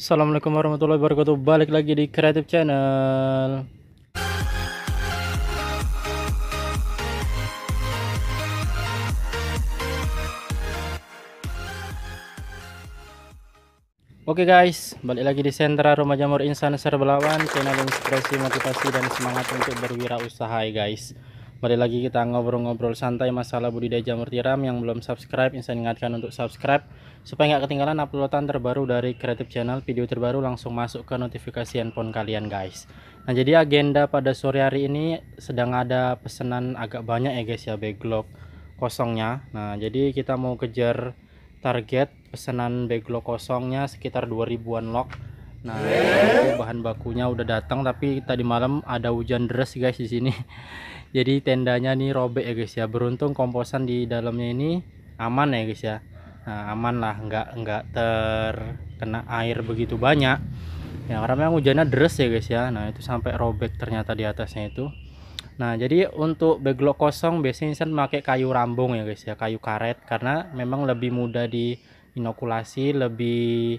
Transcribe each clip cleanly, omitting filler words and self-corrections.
Assalamualaikum warahmatullahi wabarakatuh. Balik lagi di Creative Channel. Oke guys, balik lagi di Sentra Rumah Jamur Insan Serbelawan, channel inspirasi, motivasi, dan semangat untuk berwirausaha guys. Balik lagi kita ngobrol-ngobrol santai masalah budidaya jamur tiram. Yang belum subscribe, Insan ingatkan untuk subscribe supaya nggak ketinggalan uploadan terbaru dari Creative Channel. Video terbaru langsung masuk ke notifikasi handphone kalian guys. Nah, jadi agenda pada sore hari ini sedang ada pesanan agak banyak ya guys ya, backlog kosongnya. Nah, jadi kita mau kejar target pesanan backlog kosongnya sekitar 2000-an log. Nah, itu bahan bakunya udah datang, tapi tadi malam ada hujan deras guys di sini. Jadi tendanya nih robek ya guys ya. Beruntung komposan di dalamnya ini aman ya guys ya. Nah, aman lah, nggak terkena air begitu banyak. Ya, karena memang hujannya deras ya guys ya. Nah, itu sampai robek ternyata di atasnya itu. Nah, jadi untuk backlog kosong biasanya Insan memakai kayu rambung ya guys ya, kayu karet, karena memang lebih mudah di inokulasi, lebih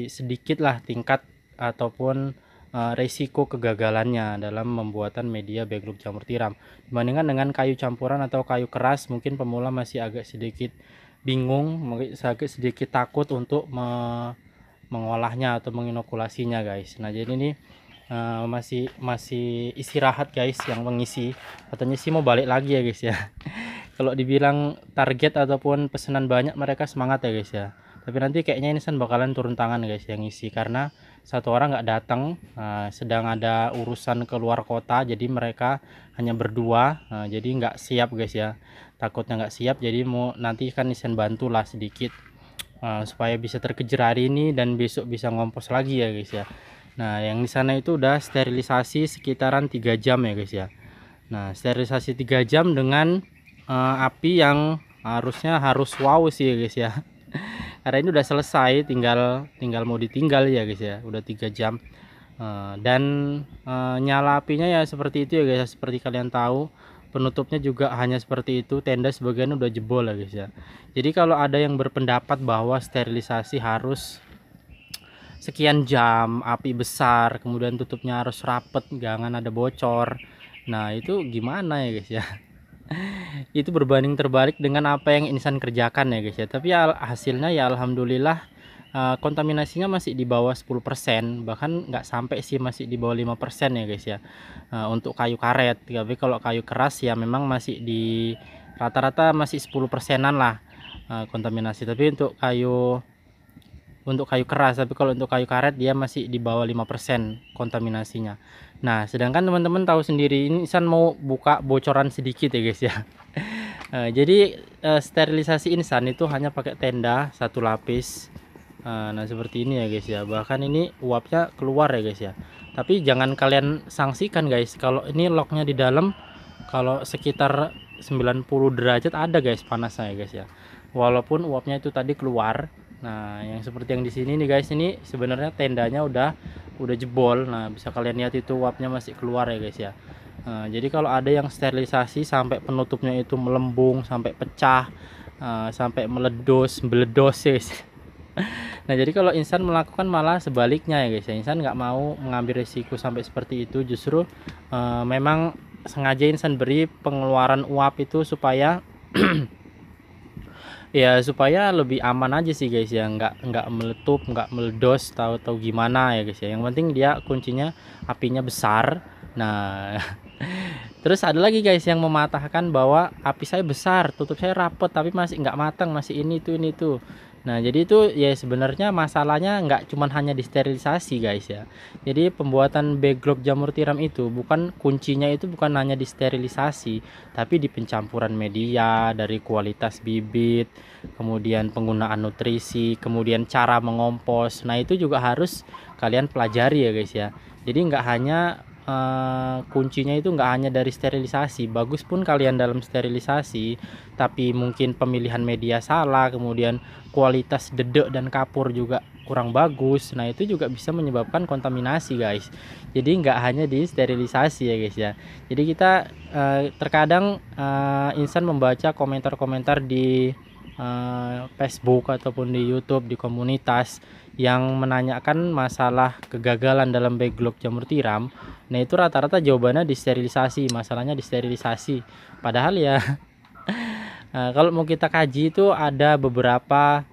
sedikit lah tingkat ataupun resiko kegagalannya dalam pembuatan media backlog jamur tiram dibandingkan dengan kayu campuran atau kayu keras. Mungkin pemula masih agak sedikit bingung, mungkin agak sedikit takut untuk mengolahnya atau menginokulasinya guys. Nah, jadi ini masih istirahat guys yang mengisi, katanya sih mau balik lagi ya guys ya. Kalau dibilang target ataupun pesanan banyak, mereka semangat ya guys ya, tapi nanti kayaknya ini bakalan turun tangan guys yang ngisi, karena satu orang nggak datang, sedang ada urusan keluar kota, jadi mereka hanya berdua. Jadi nggak siap guys ya, takutnya nggak siap, jadi mau nanti kan Nisan bantulah sedikit supaya bisa terkejar hari ini dan besok bisa ngompos lagi ya guys ya. Nah, yang di sana itu udah sterilisasi sekitaran 3 jam ya guys ya. Nah, sterilisasi 3 jam dengan api yang harus wow sih ya guys ya. Karena ini udah selesai, tinggal mau ditinggal ya guys ya. Udah 3 jam. Dan nyala apinya ya seperti itu ya guys ya. Seperti kalian tahu, penutupnya juga hanya seperti itu. Tenda sebagian udah jebol ya guys ya. Jadi kalau ada yang berpendapat bahwa sterilisasi harus sekian jam, api besar, kemudian tutupnya harus rapet, jangan ada bocor, nah itu gimana ya guys ya. Itu berbanding terbalik dengan apa yang Insan kerjakan ya guys ya. Tapi ya hasilnya ya alhamdulillah, kontaminasinya masih di bawah 10%, bahkan nggak sampai sih, masih di bawah 5% ya guys ya, untuk kayu karet. Tapi kalau kayu keras ya memang masih di rata-rata masih 10%-an lah kontaminasi. Tapi untuk kayu keras, tapi kalau untuk kayu karet dia masih di bawah 5% kontaminasinya. Nah, sedangkan teman-teman tahu sendiri, ini Insan mau buka bocoran sedikit ya guys ya. Jadi sterilisasi Insan itu hanya pakai tenda satu lapis. Nah, seperti ini ya guys ya. Bahkan ini uapnya keluar ya guys ya. Tapi jangan kalian sanksikan guys, kalau ini locknya di dalam, kalau sekitar 90 derajat ada guys panasnya ya guys ya. Walaupun uapnya itu tadi keluar. Nah, yang seperti yang di sini nih guys, ini sebenarnya tendanya udah jebol. Nah, bisa kalian lihat itu uapnya masih keluar ya guys ya. Nah, jadi kalau ada yang sterilisasi sampai penutupnya itu melembung, sampai pecah, sampai meledos ya guys. Nah, jadi kalau Insan melakukan malah sebaliknya ya guys ya. Insan nggak mau mengambil risiko sampai seperti itu. Justru memang sengaja Insan beri pengeluaran uap itu supaya ya supaya lebih aman aja sih guys ya, nggak meletup, nggak meledos, tahu gimana ya guys ya. Yang penting dia kuncinya apinya besar. Nah, terus ada lagi guys yang mematahkan bahwa api saya besar, tutup saya rapet, tapi masih nggak matang, masih ini tuh. Nah, jadi itu ya sebenarnya masalahnya nggak cuman hanya di sterilisasi guys ya. Jadi pembuatan backlog jamur tiram itu kuncinya itu bukan hanya di sterilisasi, tapi di pencampuran media, dari kualitas bibit, kemudian penggunaan nutrisi, kemudian cara mengompos. Nah, itu juga harus kalian pelajari ya guys ya. Jadi nggak hanya kuncinya itu nggak hanya dari sterilisasi. Bagus pun kalian dalam sterilisasi, tapi mungkin pemilihan media salah, kemudian kualitas dedek dan kapur juga kurang bagus. Nah, itu juga bisa menyebabkan kontaminasi guys. Jadi nggak hanya di sterilisasi ya guys ya. Jadi kita terkadang Insan membaca komentar-komentar di Facebook ataupun di YouTube, di komunitas yang menanyakan masalah kegagalan dalam backlog jamur tiram. Nah, itu rata-rata jawabannya disterilisasi, masalahnya disterilisasi. Padahal ya kalau mau kita kaji itu ada beberapa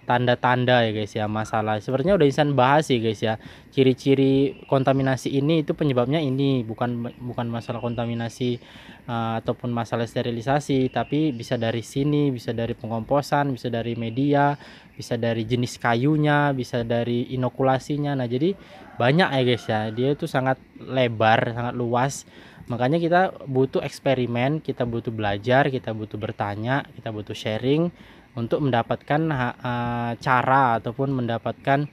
tanda-tanda ya guys ya masalah. Sebenarnya udah insan bahas sih guys ya. Ciri-ciri kontaminasi ini itu penyebabnya ini, bukan masalah kontaminasi ataupun masalah sterilisasi, tapi bisa dari sini, bisa dari pengomposan, bisa dari media, bisa dari jenis kayunya, bisa dari inokulasinya. Nah, jadi banyak ya guys ya. Dia itu sangat lebar, sangat luas. Makanya kita butuh eksperimen, kita butuh belajar, kita butuh bertanya, kita butuh sharing untuk mendapatkan cara ataupun mendapatkan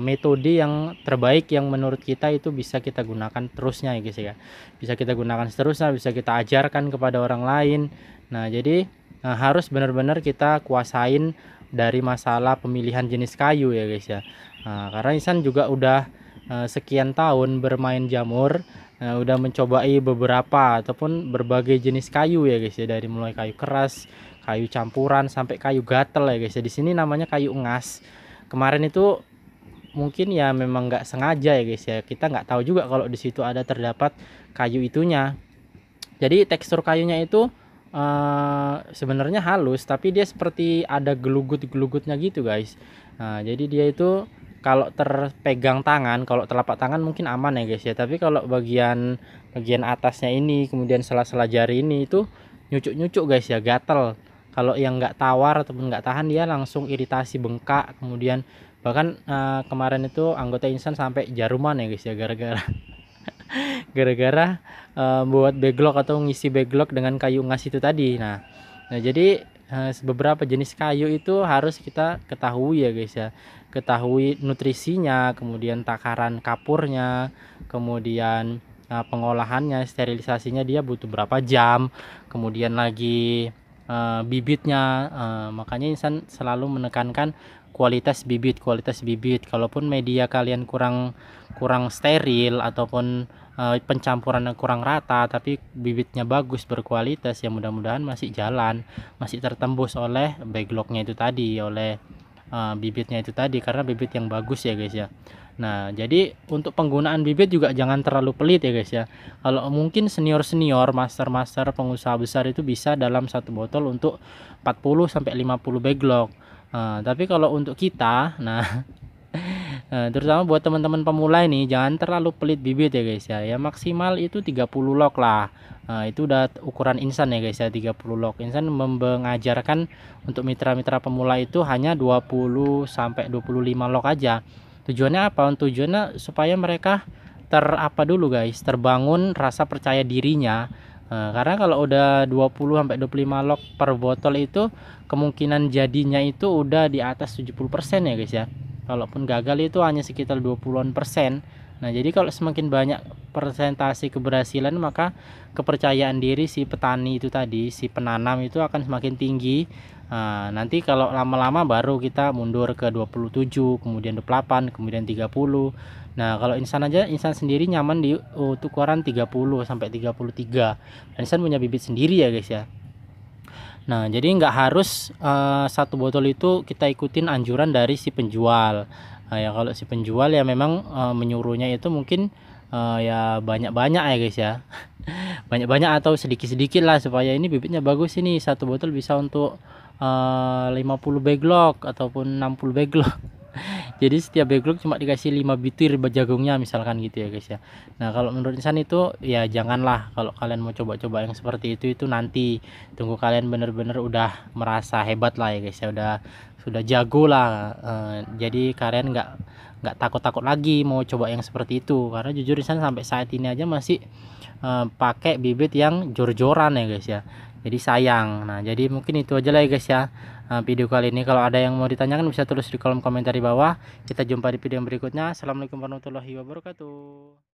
metode yang terbaik yang menurut kita itu bisa kita gunakan terusnya ya guys ya. Bisa kita gunakan seterusnya, bisa kita ajarkan kepada orang lain. Nah, jadi harus benar-benar kita kuasain dari masalah pemilihan jenis kayu ya guys ya. Karena insan juga udah sekian tahun bermain jamur, udah mencobai beberapa ataupun berbagai jenis kayu ya guys ya, dari mulai kayu keras, kayu campuran sampai kayu gatel ya guys ya. Di sini namanya kayu engas. Kemarin itu mungkin ya memang nggak sengaja ya guys ya. Kita nggak tahu juga kalau di situ ada terdapat kayu itunya. Jadi tekstur kayunya itu sebenarnya halus, tapi dia seperti ada gelugut-gelugutnya gitu guys. Nah, jadi dia itu kalau terpegang tangan, kalau telapak tangan mungkin aman ya guys ya. Tapi kalau bagian atasnya ini, kemudian sela-sela jari ini itu nyucuk-nyucuk guys ya, gatel. Kalau yang nggak tawar ataupun nggak tahan dia langsung iritasi, bengkak, kemudian bahkan kemarin itu anggota insan sampai jaruman ya guys ya, gara-gara buat backlog atau ngisi backlog dengan kayu ngas itu tadi. Nah jadi beberapa jenis kayu itu harus kita ketahui ya guys ya, ketahui nutrisinya, kemudian takaran kapurnya, kemudian pengolahannya, sterilisasinya dia butuh berapa jam, kemudian lagi bibitnya. Makanya insan selalu menekankan kualitas bibit. Kalaupun media kalian kurang steril ataupun pencampuran yang kurang rata tapi bibitnya bagus, berkualitas, ya mudah-mudahan masih jalan, masih tertembus oleh backlognya itu tadi, oleh bibitnya itu tadi, karena bibit yang bagus ya guys ya. Nah, jadi untuk penggunaan bibit juga jangan terlalu pelit ya guys ya. Kalau mungkin senior, master pengusaha besar itu bisa dalam satu botol untuk 40 sampai 50 backlog. Tapi kalau untuk kita, terutama buat teman-teman pemula ini, jangan terlalu pelit bibit ya guys ya. Ya maksimal itu 30 log lah. Itu udah ukuran insan ya guys ya, 30 log. Insan mengajarkan untuk mitra-mitra pemula itu hanya 20 sampai 25 log aja. Tujuannya apa? Tujuannya supaya mereka dulu guys, terbangun rasa percaya dirinya. Karena kalau udah 20 sampai 25 log per botol itu kemungkinan jadinya itu udah di atas 70% ya guys ya. Kalaupun gagal itu hanya sekitar 20-an persen. Nah, jadi kalau semakin banyak persentase keberhasilan, maka kepercayaan diri si petani itu tadi, si penanam itu akan semakin tinggi. Nanti kalau lama-lama baru kita mundur ke 27, kemudian 28, kemudian 30. Nah, kalau insan sendiri nyaman di ukuran 30 sampai 33. Dan insan punya bibit sendiri ya guys ya. Nah, jadi nggak harus satu botol itu kita ikutin anjuran dari si penjual. Ya kalau si penjual ya memang menyuruhnya itu mungkin ya banyak-banyak ya guys ya. Banyak-banyak atau sedikit-sedikit lah, supaya ini bibitnya bagus, ini satu botol bisa untuk 50 backlog ataupun 60 backlog. Jadi setiap backlog cuma dikasih 5 butir jagungnya misalkan gitu ya guys ya. Nah, kalau menurut insan itu ya janganlah. Kalau kalian mau coba-coba yang seperti itu nanti tunggu kalian bener-bener udah merasa hebat lah ya guys ya, sudah jago lah. Jadi kalian nggak takut-takut lagi mau coba yang seperti itu, karena jujur insan sampai saat ini aja masih pakai bibit yang jor-joran ya guys ya. Jadi sayang. Nah, jadi mungkin itu aja lah ya guys ya video kali ini. Kalau ada yang mau ditanyakan bisa tulis di kolom komentar di bawah. Kita jumpa di video yang berikutnya. Assalamualaikum warahmatullahi wabarakatuh.